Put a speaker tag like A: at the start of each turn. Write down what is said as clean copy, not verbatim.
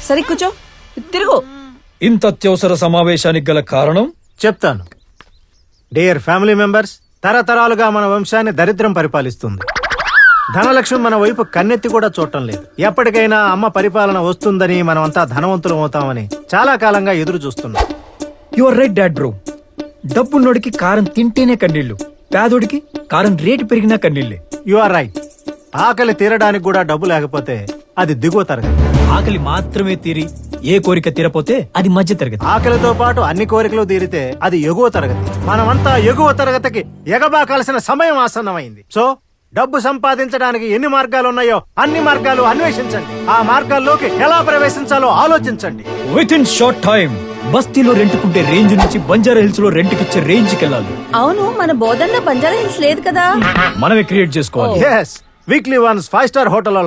A: సరే కూర్చో, తిరుగు.
B: ఇంత అత్యవసర సమావేశానికి గల కారణం
C: చెప్తాను. డియర్ ఫ్యామిలీ మెంబర్స్, తరతరాలుగా మన వంశాన్ని దరిద్రం పరిపాలిస్తుంది. ధనలక్ష్మి మన వైపు కన్నెత్తి కూడా చూడటం లేదు. ఎప్పటికైనా అమ్మ పరిపాలన వస్తుందని, మనమంతా ధనవంతులం అవుతామని చాలా కాలంగా ఎదురు చూస్తున్నాం.
B: You are right dad bro. డబ్బున్నోడికి కారం తింటేనే కన్నీళ్లు, పేదోడికి కారం రేటు పెరిగినా కన్నీళ్లే.
C: You are right. ఆకలి తీరడానికి కూడా డబ్బు లేకపోతే అది దిగువ తరగతి.
B: ఆకలి మాత్రమే తీరి ఏ కోరిక తీరపోతే అది మధ్య తరగతి.
C: ఆకలితో పాటు అన్ని కోరికలు తీరితే అది ఎగువ తరగతి. మనమంతా ఎగువ తరగతికి ఎగబాకాల్సిన సమయం ఆసన్నమైంది. సో డబ్బు సంపాదించడానికి ఎన్ని మార్గాలు ఉన్నాయో అన్ని మార్గాలు అన్వేషించండి. ఆ మార్గాల్లోకి ఎలా ప్రవేశించాలో ఆలోచించండి.
B: విత్ ఇన్ షార్ట్ టైం బస్తీలో రెంట్కుంటే రేంజ్ నుంచి బంజారా హిల్స్ లో రెంట్కిచ్చే రేంజ్ కి వెళ్ళాలి.
A: అవును, మన బోధనలో బంజారా హిల్స్ లేదు కదా,
B: మనమే క్రియేట్ చేసుకోవాలి.
C: Yes, weekly once 5 star hotel